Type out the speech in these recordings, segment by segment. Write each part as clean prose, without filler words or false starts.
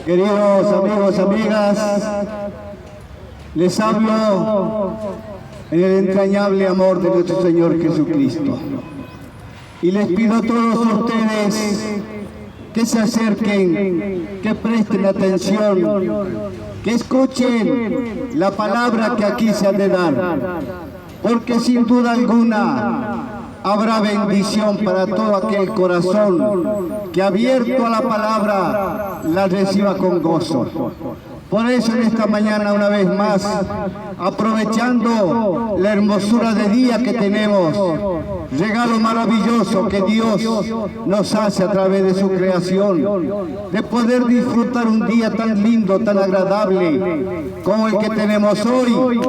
Queridos amigos, amigas, les hablo en el entrañable amor de nuestro Señor Jesucristo. Y les pido a todos ustedes que se acerquen, que presten atención, que escuchen la palabra que aquí se ha de dar, porque sin duda alguna habrá bendición para todo aquel corazón que abierto a la palabra la reciba con gozo. Por eso en esta mañana una vez más, aprovechando la hermosura de día que tenemos, regalo maravilloso que Dios nos hace a través de su creación, de poder disfrutar un día tan lindo, tan agradable como el que tenemos hoy,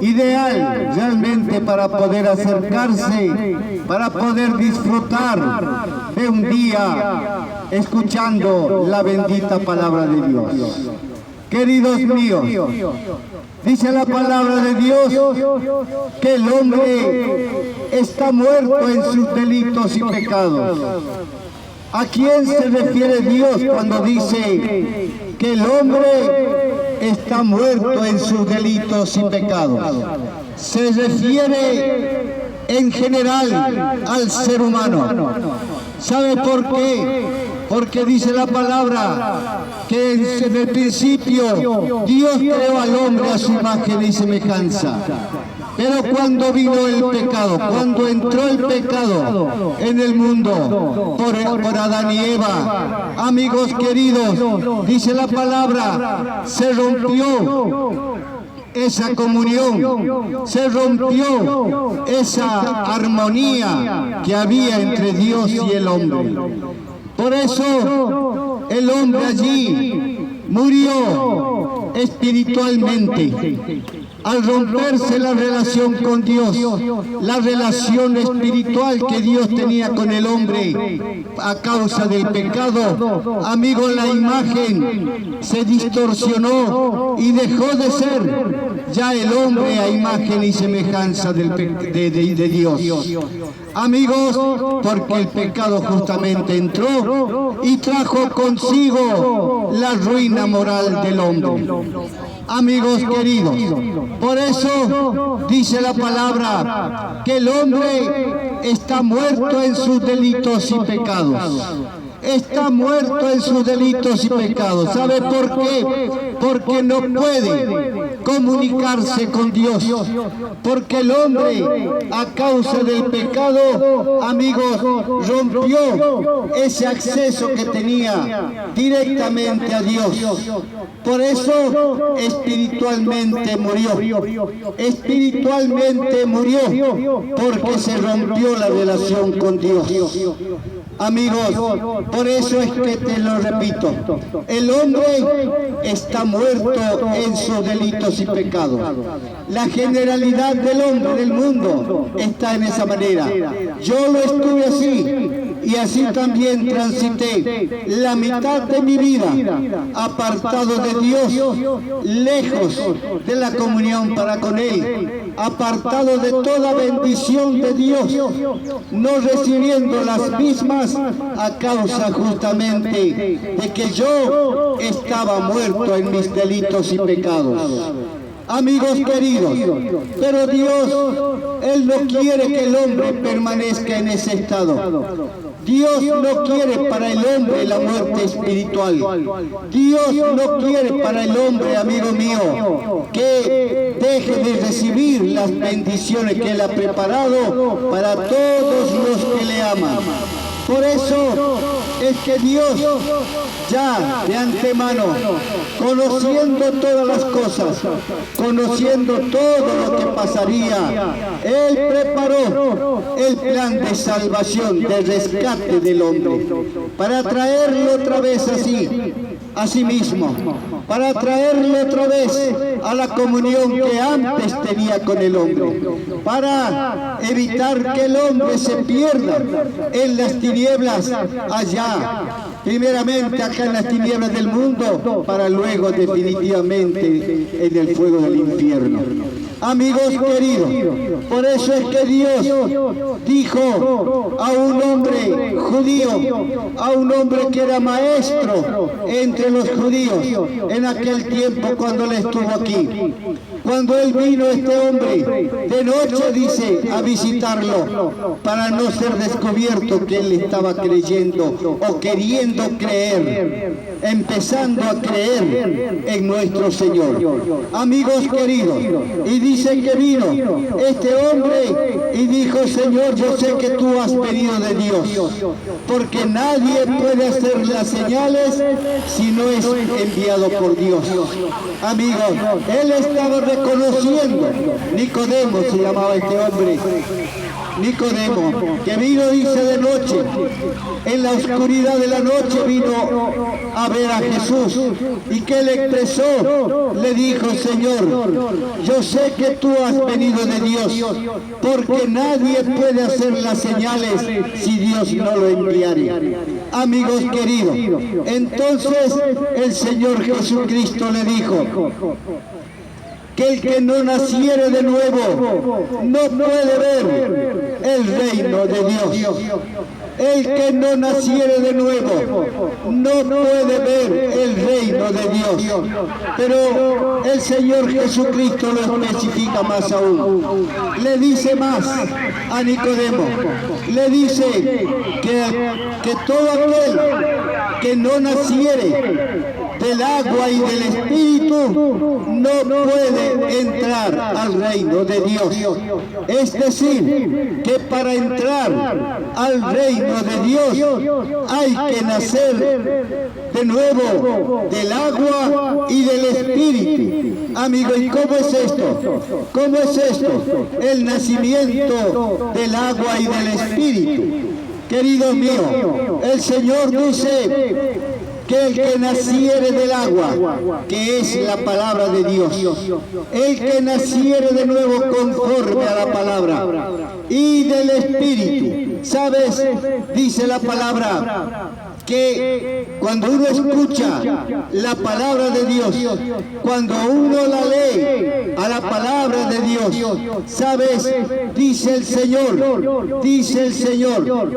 ideal realmente para poder acercarse, para poder disfrutar de un día escuchando la bendita palabra de Dios. Queridos míos, dice la palabra de Dios que el hombre está muerto en sus delitos y pecados. ¿A quién se refiere Dios cuando dice que el hombre está muerto en sus delitos y pecados? Se refiere en general al ser humano. ¿Sabe por qué? Porque dice la palabra que en el principio Dios creó al hombre a su imagen y semejanza. Pero cuando vino el pecado, cuando entró el pecado en el mundo por Adán y Eva, amigos queridos, dice la palabra, se rompió esa comunión, se rompió esa armonía que había entre Dios y el hombre. Por eso el hombre allí murió espiritualmente. Al romperse la relación con Dios, la relación espiritual que Dios tenía con el hombre a causa del pecado, amigos, la imagen se distorsionó y dejó de ser ya el hombre a imagen y semejanza de Dios. Amigos, porque el pecado justamente entró y trajo consigo la ruina moral del hombre. Amigos queridos, por eso dice la palabra que el hombre está muerto en sus delitos y pecados. Está muerto en sus delitos y pecados. ¿Sabe por qué? Porque no puede comunicarse con Dios. Porque el hombre, a causa del pecado, amigos, rompió ese acceso que tenía directamente a Dios. Por eso espiritualmente murió. Espiritualmente murió porque se rompió la relación con Dios. Amigos, por eso es que te lo repito, el hombre está muerto en sus delitos y pecados. La generalidad del hombre, del mundo, está en esa manera. Yo lo estuve así, y así también transité la mitad de mi vida apartado de Dios, lejos de la comunión para con Él, apartado de toda bendición de Dios, no recibiendo las mismas a causa justamente de que yo estaba muerto en mis delitos y pecados. Amigos queridos, pero Dios, Él no quiere que el hombre permanezca en ese estado. Dios no quiere para el hombre la muerte espiritual. Dios no quiere para el hombre, amigo mío, que deje de recibir las bendiciones que Él ha preparado para todos los que le aman. Por eso es que Dios, ya de antemano, conociendo todas las cosas, conociendo todo lo que pasaría, Él preparó el plan de salvación, de rescate del hombre, para traerlo otra vez a sí mismo, para traerlo otra vez a la comunión que antes tenía con el hombre, para evitar que el hombre se pierda en las tinieblas allá, primeramente acá en las tinieblas del mundo, para luego definitivamente en el fuego del infierno. Amigos queridos, por eso es que Dios dijo a un hombre judío, a un hombre que era maestro entre los judíos en aquel tiempo cuando él estuvo aquí. Cuando él vino, este hombre, de noche dice, a visitarlo, para no ser descubierto que él estaba creyendo o queriendo creer, empezando a creer en nuestro Señor. Amigos queridos, y dice que vino este hombre y dijo, Señor, yo sé que tú has venido de Dios, porque nadie puede hacer las señales si no es enviado por Dios. Amigos, él estaba reconociendo, Nicodemo se llamaba este hombre, Nicodemo, que vino, dice, de noche, en la oscuridad de la noche vino a ver a Jesús, y que le expresó, le dijo, Señor, yo sé que tú has venido de Dios, porque nadie puede hacer las señales si Dios no lo enviare. Amigos queridos, entonces el Señor Jesucristo le dijo que el que no naciere de nuevo no puede ver el reino de Dios. El que no naciere de nuevo no puede ver el reino de Dios. Pero el Señor Jesucristo lo especifica más aún. Le dice más a Nicodemo. Le dice que todo aquel que no naciere del agua y del Espíritu no puede entrar al reino de Dios. Es decir, que para entrar al reino de Dios hay que nacer de nuevo del agua y del Espíritu. Amigo, ¿y cómo es esto? ¿Cómo es esto? El nacimiento del agua y del Espíritu. Querido mío, el Señor dice que el que naciere del agua, que es la palabra de Dios, el que naciere de nuevo conforme a la palabra, y del Espíritu, ¿sabes? Dice la palabra que cuando uno escucha la palabra de Dios, cuando uno la lee a la palabra de Dios, ¿sabes? Dice el Señor,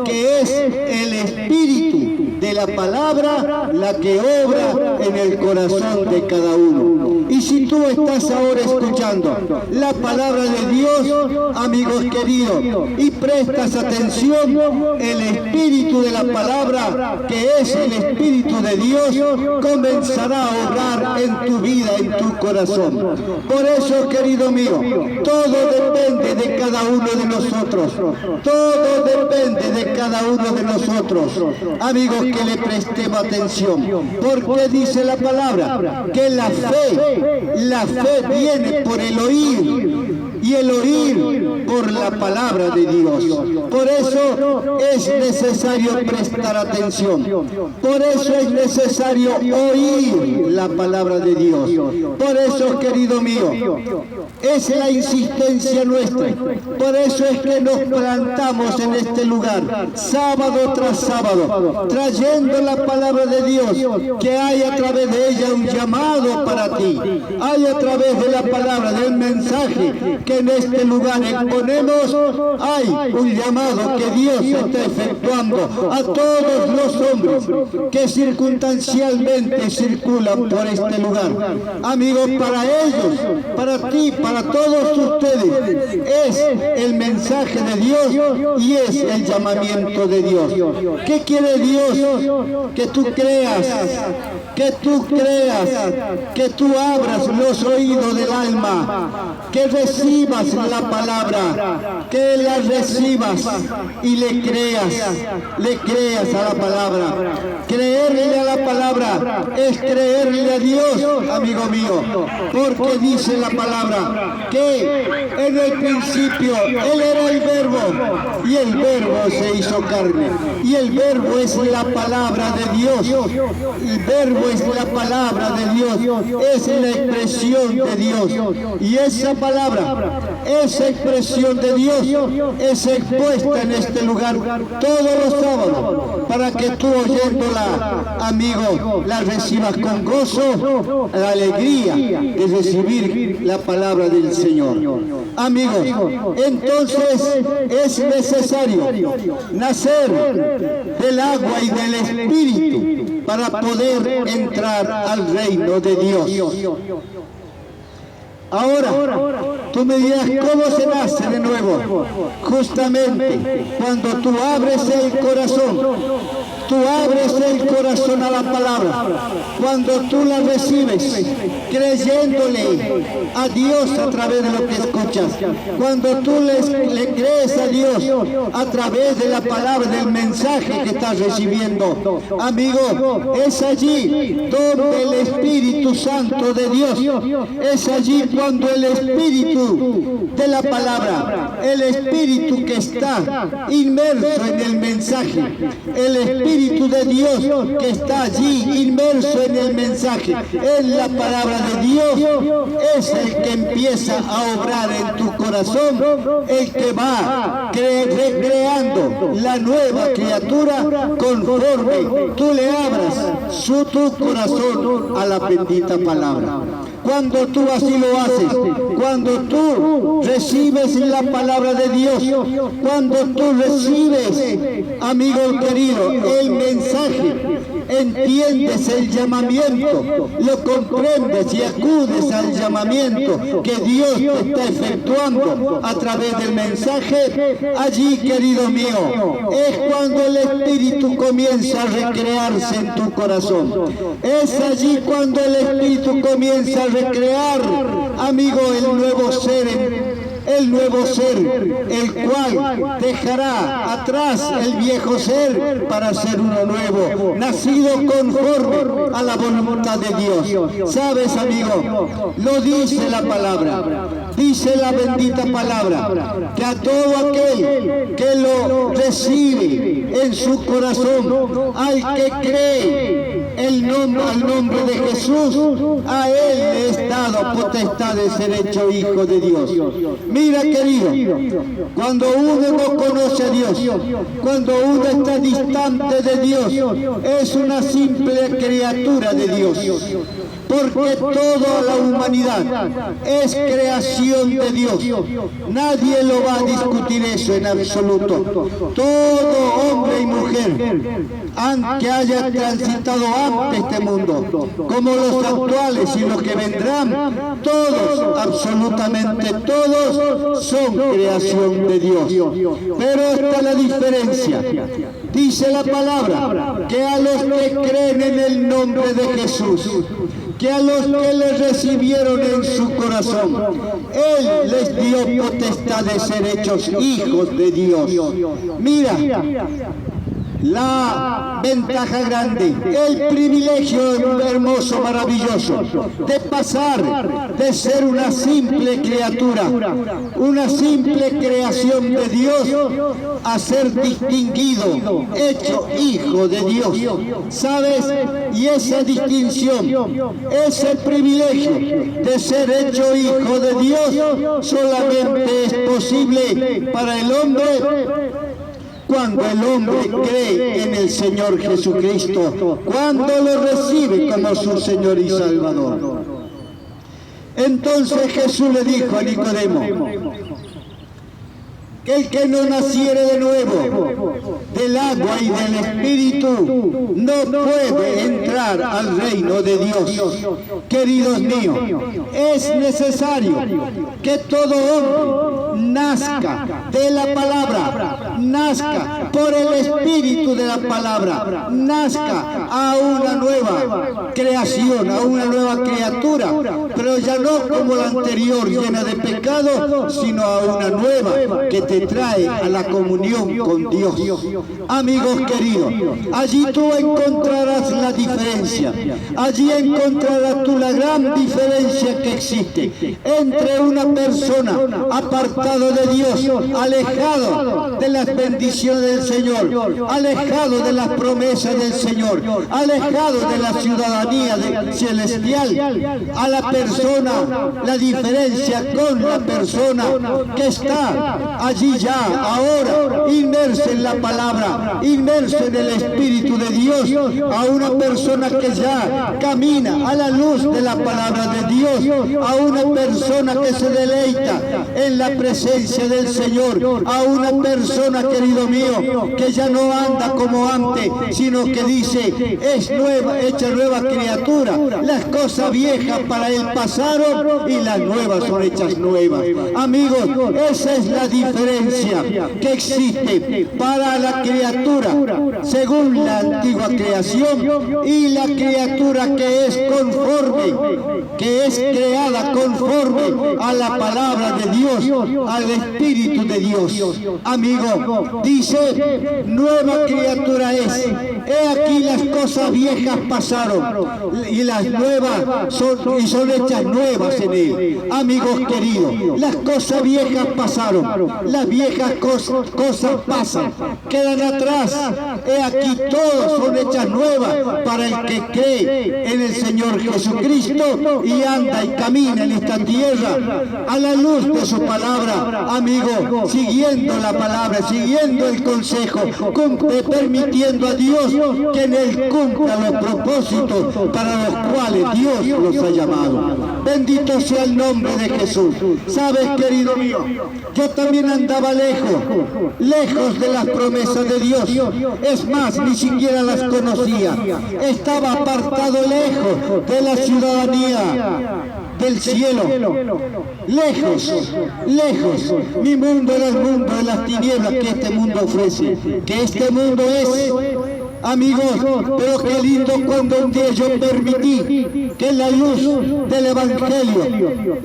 que es el Espíritu de la palabra la que obra en el corazón de cada uno. Y si tú estás ahora escuchando la palabra de Dios, amigos queridos, y prestas atención, el Espíritu de la palabra, que es el Espíritu de Dios, comenzará a obrar en tu vida, en tu corazón. Por eso, querido mío, todo depende de cada uno de nosotros. Todo depende de cada uno de nosotros. Amigos, que le prestemos atención, porque dice la palabra que la fe viene por el oír, y el oír por la palabra de Dios. Por eso es necesario prestar atención. Por eso es necesario oír la palabra de Dios. Por eso, querido mío, es la insistencia nuestra. Por eso es que nos plantamos en este lugar, sábado tras sábado, trayendo la palabra de Dios, que hay a través de ella un llamado para ti. Hay a través de la palabra, del mensaje que en este lugar exponemos, hay un llamado que Dios está efectuando a todos los hombres que circunstancialmente circulan por este lugar. Amigos, para ellos, para ti, para todos ustedes, es el mensaje de Dios y es el llamamiento de Dios. ¿Qué quiere Dios? Que tú creas, que tú abras los oídos del alma, que recibas la palabra, que la recibas y le creas a la palabra. Creerle a la palabra es creerle a Dios, amigo mío, porque dice la palabra que en el principio Él era el verbo, y el verbo se hizo carne, y el verbo es la palabra de Dios. El verbo es la palabra de Dios, es la expresión de Dios, y esa palabra esa expresión de Dios es expuesta en este lugar todos los sábados, para que tú oyéndola, amigo, la recibas con gozo, la alegría de recibir la palabra del Señor. Amigos, entonces es necesario nacer del agua y del Espíritu para poder entrar al reino de Dios. Ahora, tú me dirás, ¿cómo se nace de nuevo? Justamente cuando tú abres el corazón. Tú abres el corazón a la palabra. Cuando tú la recibes, creyéndole a Dios a través de lo que escuchas. Cuando tú le crees a Dios a través de la palabra, del mensaje que estás recibiendo. Amigo, es allí donde el Espíritu Santo de Dios, es allí cuando el Espíritu de la palabra, el Espíritu que está inmerso en el mensaje, el Espíritu de Dios que está allí inmerso en el mensaje, en la palabra de Dios, es el que empieza a obrar en tu corazón, el que va recreando la nueva criatura conforme tú le abras tu corazón a la bendita palabra. Cuando tú así lo haces, cuando tú recibes la palabra de Dios, cuando tú recibes, amigo querido, el mensaje, entiendes el llamamiento, lo comprendes y acudes al llamamiento que Dios te está efectuando a través del mensaje, allí, querido mío, es cuando el Espíritu comienza a recrearse en tu corazón. Es allí cuando el Espíritu comienza a recrear, amigo, el nuevo ser, el cual dejará atrás el viejo ser para ser uno nuevo, nacido conforme a la voluntad de Dios. ¿Sabes, amigo? Lo dice la palabra, dice la bendita palabra, que a todo aquel que lo recibe en su corazón, al que cree al nombre de Jesús, a él le es dado potestad de ser hecho hijo de Dios. Mira, querido, cuando uno no conoce a Dios, cuando uno está distante de Dios, es una simple criatura de Dios. Porque toda la humanidad es creación de Dios. Nadie lo va a discutir eso en absoluto. Todo hombre y mujer que haya transitado antes este mundo, como los actuales y los que vendrán, todos, absolutamente todos, son creación de Dios. Pero esta es la diferencia. Dice la palabra que a los que creen en el nombre de Jesús, que a los que le recibieron en su corazón, Él les dio potestad de ser hechos hijos de Dios. Mira, la ventaja grande, el privilegio hermoso, maravilloso, de pasar de ser una simple criatura, una simple creación de Dios, a ser distinguido, hecho hijo de Dios. ¿Sabes? Y esa distinción, ese privilegio de ser hecho hijo de Dios, solamente es posible para el hombre cuando el hombre cree en el Señor Jesucristo, cuando lo recibe como su Señor y Salvador. Entonces Jesús le dijo a Nicodemo que el que no naciere de nuevo del agua y del Espíritu no puede entrar al reino de Dios. Queridos míos, es necesario que todo hombre nazca de la palabra, nazca por el Espíritu de la palabra, nazca a una nueva creación, a una nueva criatura, pero ya no como la anterior llena de pecado, sino a una nueva que te trae a la comunión con Dios. Amigos queridos, allí tú encontrarás la diferencia diferencia. Allí encontrarás tú la gran diferencia que existe entre una persona apartado de Dios, alejado de las bendiciones del Señor, alejado de las promesas del Señor, alejado de la ciudadanía celestial, a la persona, la diferencia con la persona que está allí ya, ahora, inmersa en la palabra, inmersa en el Espíritu de Dios, a una persona que ya camina a la luz de la palabra de Dios, a una persona que se deleita en la presencia del Señor, a una persona, querido mío, que ya no anda como antes, sino que dice, es nueva, hecha nueva criatura, las cosas viejas para él pasaron y las nuevas son hechas nuevas. Amigos, esa es la diferencia que existe para la criatura según la antigua creación y la criatura que es conforme, que es creada conforme a la palabra de Dios, al Espíritu de Dios. Amigo, dice, nueva criatura es. He aquí las cosas viejas pasaron y las nuevas son hechas nuevas en él. Amigos queridos, las cosas viejas pasaron, las viejas cosas pasan, quedan atrás. He aquí todas son hechas nuevas para el que cree en el Señor Jesucristo y anda y camina en esta tierra a la luz de su palabra. Amigo, siguiendo la palabra, siguiendo el consejo, permitiendo a Dios que en él cumpla los propósitos para los cuales Dios los ha llamado. Bendito sea el nombre de Jesús. Sabes, querido mío, yo también andaba lejos de las promesas de Dios. Es más, ni siquiera las conocía. Estaba apartado lejos de la ciudadanía del cielo, lejos. Mi mundo era el mundo de las tinieblas que este mundo ofrece, que este mundo es. Amigos, pero qué lindo cuando un día yo permití que la luz del Evangelio,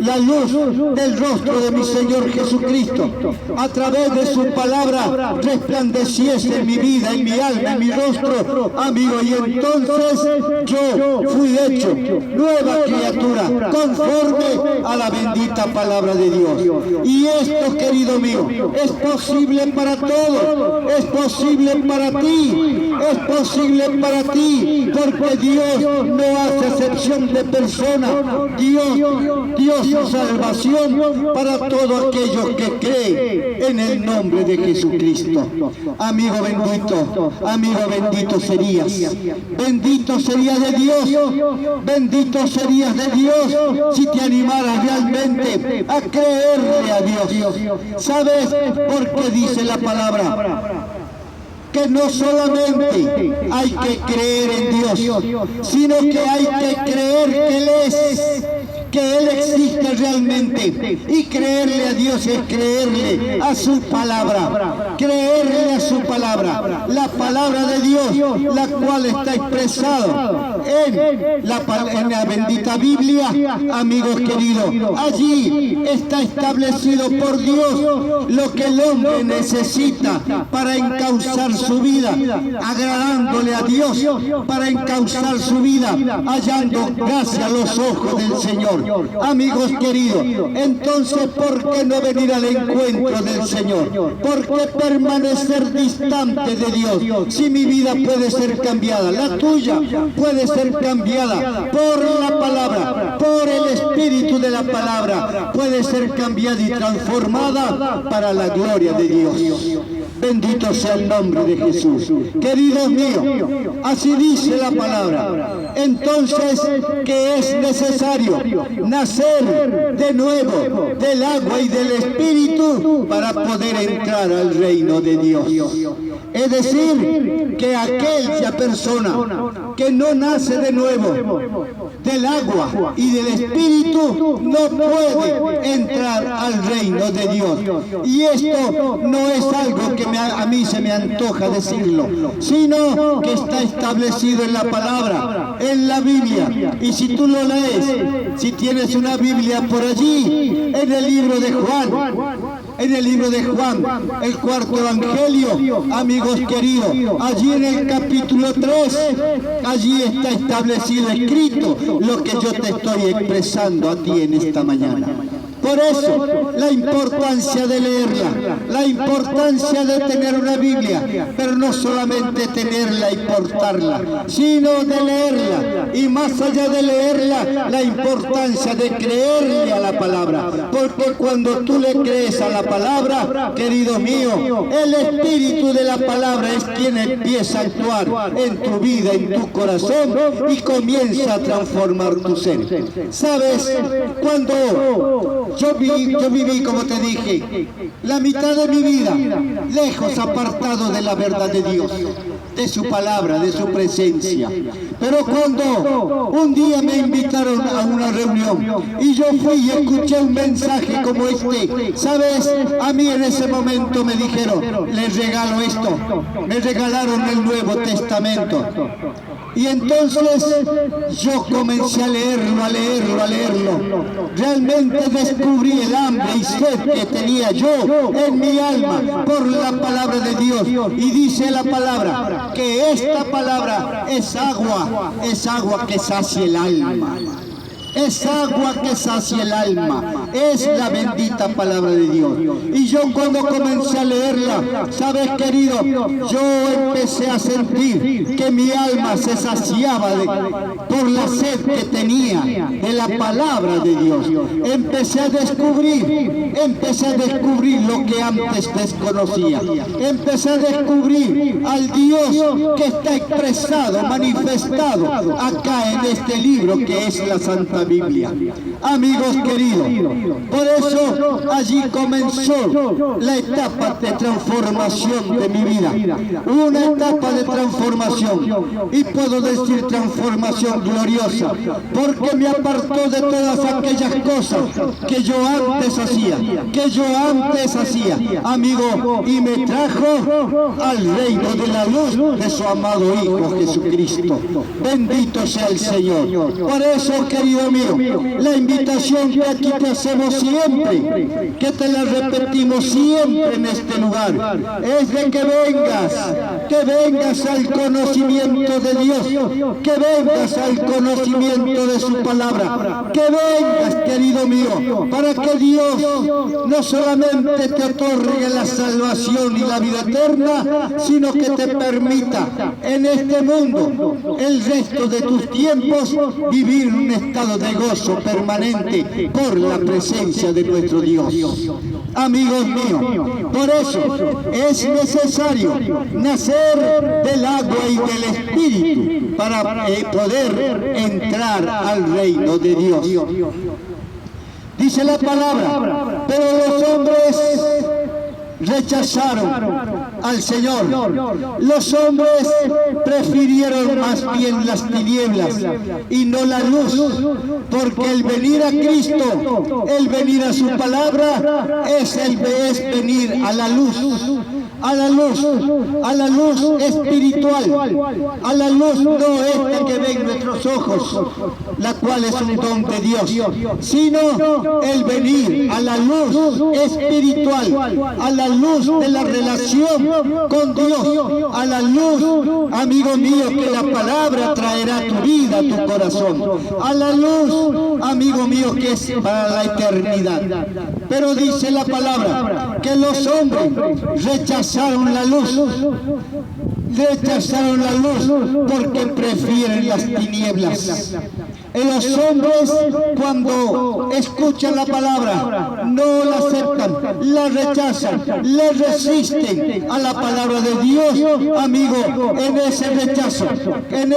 la luz del rostro de mi Señor Jesucristo, a través de su palabra resplandeciese en mi vida, en mi alma, en mi rostro, amigo, y entonces yo fui hecho nueva criatura, conforme a la bendita palabra de Dios. Y esto, querido mío, es posible para todos, es posible para ti, es posible para ti, porque Dios no hace excepción de personas. Dios es salvación para todos aquellos que creen en el nombre de Jesucristo. Amigo bendito serías. Bendito serías de Dios. Bendito serías de Dios si te animaras realmente a creerle a Dios. ¿Sabes por qué dice la palabra? Que no solamente hay que creer en Dios, sino que hay que creer que Él es, que Él existe realmente. Y creerle a Dios es creerle a su palabra, creerle a su palabra, la palabra de Dios, la cual está expresada en la bendita Biblia. Amigos queridos, allí está establecido por Dios lo que el hombre necesita para encauzar su vida, agradándole a Dios, para encauzar su vida, hallando gracia a los ojos del Señor. Amigos queridos, entonces, ¿por qué no venir al encuentro del Señor? ¿Por qué permanecer distante de Dios? Si mi vida puede ser cambiada, la tuya puede ser cambiada por la palabra, por el Espíritu de la palabra, puede ser cambiada y transformada para la gloria de Dios. Bendito sea el nombre de Jesús. Queridos míos, así dice la palabra. Entonces, ¿qué es necesario? Nacer de nuevo del agua y del Espíritu para poder entrar al reino de Dios. Es decir, que aquella persona que no nace de nuevo del agua y del Espíritu no puede entrar al reino de Dios. Y esto no es algo que a mí se me antoja decirlo, sino que está establecido en la palabra, en la Biblia. Y si tú lo lees, si tienes una Biblia por allí, en el libro de Juan, en el libro de Juan, el cuarto evangelio, amigos queridos, allí en el capítulo 3, allí está establecido, escrito, lo que yo te estoy expresando a ti en esta mañana. Por eso, la importancia de leerla, la importancia de tener una Biblia, pero no solamente tenerla y portarla, sino de leerla, y más allá de leerla, la importancia de creerle a la palabra, porque cuando tú le crees a la palabra, querido mío, el espíritu de la palabra es quien empieza a actuar en tu vida, en tu corazón, y comienza a transformar tu ser. ¿Sabes? Cuando yo viví, como te dije, la mitad de mi vida lejos, apartado de la verdad de Dios, de su palabra, de su presencia. Pero cuando un día me invitaron a una reunión y yo fui y escuché un mensaje como este, ¿sabes? A mí en ese momento me dijeron, les regalo esto, me regalaron el Nuevo Testamento. Y entonces yo comencé a leerlo, a leerlo, a leerlo. Realmente descubrí el hambre y sed que tenía yo en mi alma por la palabra de Dios. Y dice la palabra que esta palabra es agua que sacia el alma. Es agua que sacia el alma, es la bendita palabra de Dios. Y yo cuando comencé a leerla, ¿sabes, querido? Yo empecé a sentir que mi alma se saciaba por la sed que tenía de la palabra de Dios. Empecé a descubrir lo que antes desconocía. Empecé a descubrir al Dios que está expresado, manifestado acá en este libro que es la Santa Biblia. Amigos queridos, por eso allí comenzó la etapa de transformación de mi vida. Una etapa de transformación, y puedo decir transformación gloriosa, porque me apartó de todas aquellas cosas que yo antes hacía, amigo, y me trajo al reino de la luz de su amado Hijo Jesucristo. Bendito sea el Señor. Por eso, querido mío, la invitación que aquí te hacemos siempre, que te la repetimos siempre en este lugar, es de que vengas al conocimiento de Dios, que vengas al conocimiento de su palabra, que vengas, querido mío, para que Dios no solamente te otorgue la salvación y la vida eterna, sino que te permita en este mundo, el resto de tus tiempos, vivir un estado de gozo permanente por la presencia de nuestro Dios. Amigos míos, por eso es necesario nacer del agua y del Espíritu para poder entrar al reino de Dios. Dice la palabra, pero los hombres rechazaron al Señor. Los hombres prefirieron más bien las tinieblas y no la luz, porque el venir a Cristo, el venir a su palabra, es venir a la luz. A la luz espiritual, a la luz no esta que ven nuestros ojos, la cual es un don de Dios, sino el venir a la luz espiritual, a la luz de la relación con Dios, a la luz, amigo mío, que la palabra traerá a tu vida, a tu corazón, a la luz, amigo mío, que es para la eternidad. Pero dice la palabra que los hombres rechazaron la luz porque prefieren las tinieblas. Los hombres, cuando escuchan la palabra, no la aceptan, la rechazan, le resisten a la palabra de Dios. Amigo, en ese rechazo, en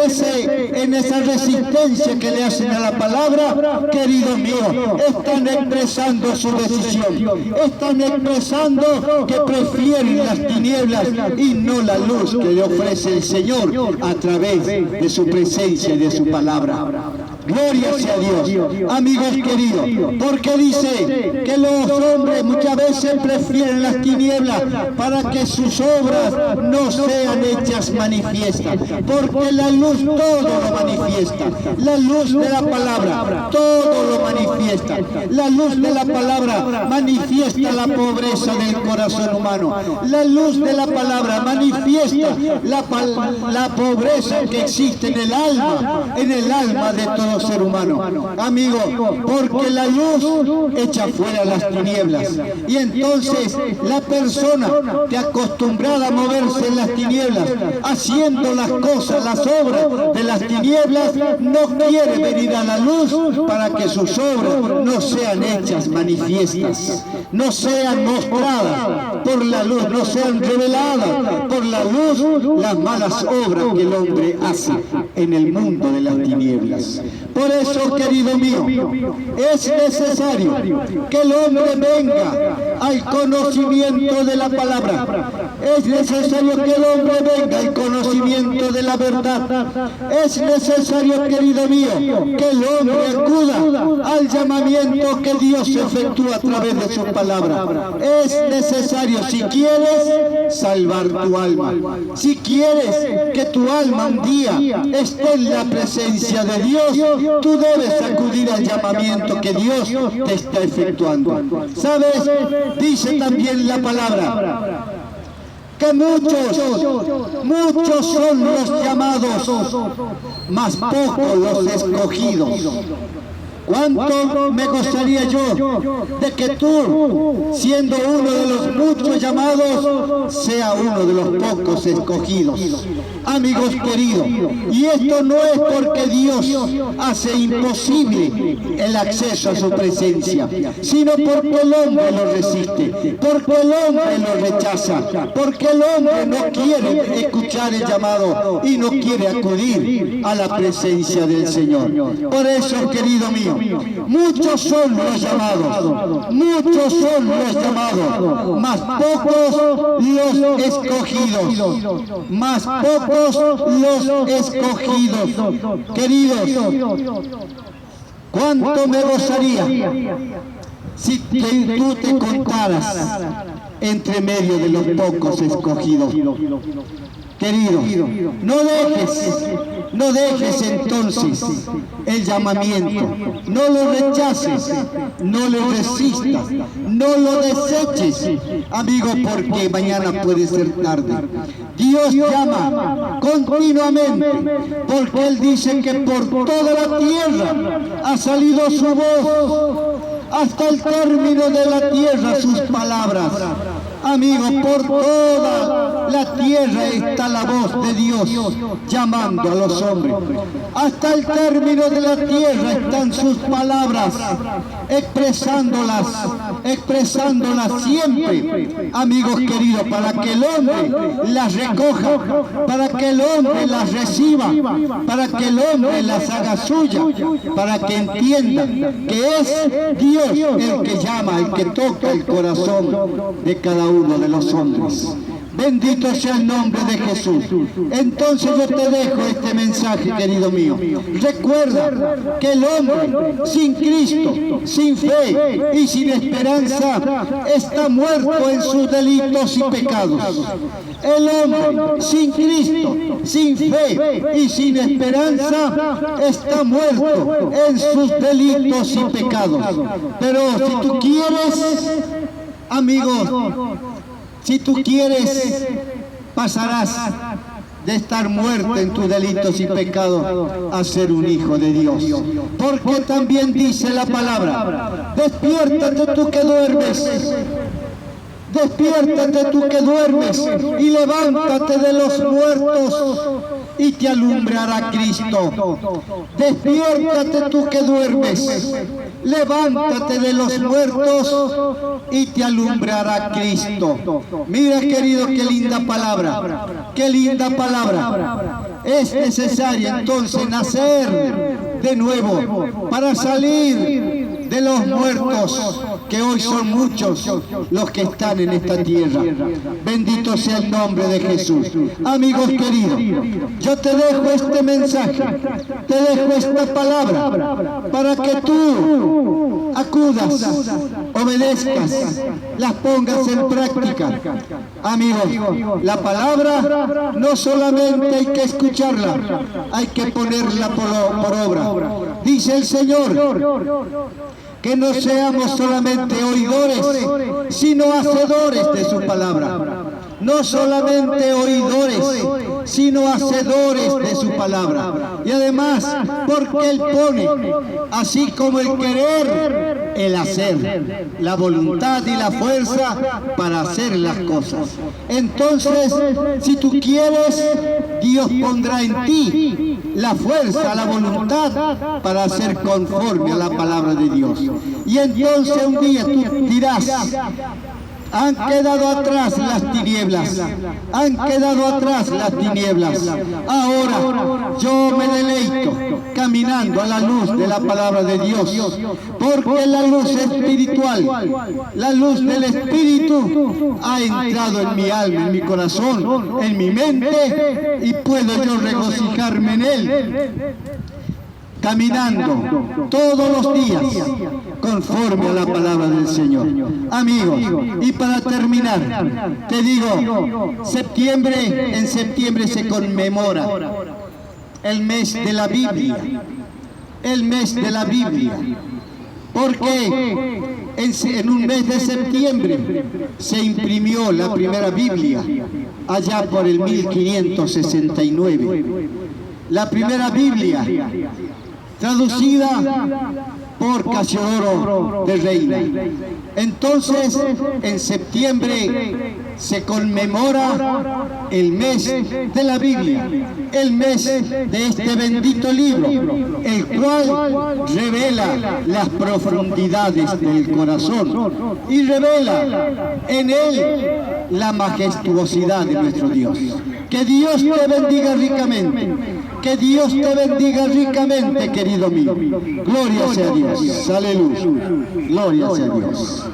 esa resistencia que le hacen a la palabra, querido mío, están expresando su decisión, están expresando que prefieren las tinieblas y no la luz que le ofrece el Señor a través de su presencia y de su palabra. Gloria sea Dios. Amigos queridos, porque dice que los hombres muchas veces prefieren las tinieblas para que sus obras no sean hechas manifiestas. Porque la luz todo lo manifiesta. La luz de la palabra todo lo manifiesta. La luz de la palabra manifiesta la pobreza del corazón humano. La luz de la palabra manifiesta la pobreza que existe en el alma de todo ser humano. Amigo, porque la luz echa fuera las tinieblas. Y entonces la persona que acostumbrada a moverse en las tinieblas, haciendo las cosas, las obras de las tinieblas, no quiere venir a la luz para que sus obras no sean hechas manifiestas, no sean mostradas por la luz, no sean reveladas por la luz las malas obras que el hombre hace en el mundo de las tinieblas. Por eso, querido mío, es necesario que el hombre venga al conocimiento de la palabra. Es necesario que el hombre venga al conocimiento de la verdad. Es necesario, querido mío, que el hombre acuda al llamamiento que Dios efectúa a través de su palabra. Es necesario, si quieres salvar tu alma, si quieres que tu alma un día esté en la presencia de Dios, tú debes acudir al llamamiento que Dios te está efectuando. ¿Sabes? Dice también la palabra que muchos son los llamados, mas pocos los escogidos. ¿Cuánto me gozaría yo de que tú, siendo uno de los muchos llamados, sea uno de los pocos escogidos? Amigos queridos, y esto no es porque Dios hace imposible el acceso a su presencia, sino porque el hombre lo resiste, porque el hombre lo rechaza, porque el hombre no quiere escuchar el llamado y no quiere acudir a la presencia del Señor. Por eso, querido mío, muchos son los llamados, mas pocos los escogidos, mas pocos los escogidos. Queridos, cuánto me gozaría si tú te contaras entre medio de los pocos escogidos. Querido, no dejes entonces el llamamiento, no lo rechaces, no lo resistas, no lo deseches, amigo, porque mañana puede ser tarde. Dios llama continuamente, porque Él dice que por toda la tierra ha salido su voz, hasta el término de la tierra sus palabras. Amigo, por toda la tierra está la voz de Dios llamando a los hombres. Hasta el término de la tierra están sus palabras, expresándolas siempre, amigos queridos, para que el hombre las recoja, para que el hombre las reciba, para que el hombre las haga suya, para que entienda que es Dios el que llama, el que toca el corazón de cada uno de los hombres. Bendito sea el nombre de Jesús. Entonces yo te dejo este mensaje, querido mío. Recuerda que el hombre sin Cristo, sin fe y sin esperanza está muerto en sus delitos y pecados. El hombre sin Cristo, sin fe y sin esperanza está muerto en sus delitos y pecados. Pero si tú quieres, amigos, si tú quieres, pasarás de estar muerto en tus delitos y pecados a ser un hijo de Dios. Porque también dice la palabra: despiértate tú que duermes. Despiértate tú que duermes y levántate de los muertos y te alumbrará Cristo. Despiértate tú que duermes, levántate de los muertos y te alumbrará Cristo. Mira, querido, qué linda palabra, qué linda palabra. Es necesario entonces nacer de nuevo para salir de los muertos, que hoy son muchos los que están en esta tierra. Bendito sea el nombre de Jesús. Amigos queridos, yo te dejo este mensaje, te dejo esta palabra para que tú acudas, obedezcas, las pongas en práctica. Amigos, la palabra no solamente hay que escucharla, hay que ponerla por obra. Dice el Señor que no seamos solamente oidores, sino hacedores de su palabra. No solamente oidores, sino hacedores de su palabra. Y además, porque Él pone, así como el querer, el hacer, la voluntad y la fuerza para hacer las cosas. Entonces, si tú quieres, Dios pondrá en ti la fuerza, la voluntad para hacer conforme a la palabra de Dios. Y entonces un día tú dirás: han quedado atrás las tinieblas, han quedado atrás las tinieblas. Ahora yo me deleito caminando a la luz de la palabra de Dios, porque la luz espiritual, la luz del Espíritu ha entrado en mi alma, en mi corazón, en mi mente, y puedo yo regocijarme en Él, caminando todos los días conforme a la palabra del Señor. Amigos, y para terminar, te digo, en septiembre se conmemora el mes de la Biblia, el mes de la Biblia, porque en un mes de septiembre se imprimió la primera Biblia, allá por el 1569. La primera Biblia, traducida por Casiodoro de Reina. Entonces, en septiembre se conmemora el mes de la Biblia, el mes de este bendito libro, el cual revela las profundidades del corazón y revela en él la majestuosidad de nuestro Dios. Que Dios te bendiga ricamente. Que Dios te bendiga ricamente, querido mío. Gloria sea a Dios. Aleluya. Gloria sea a Dios.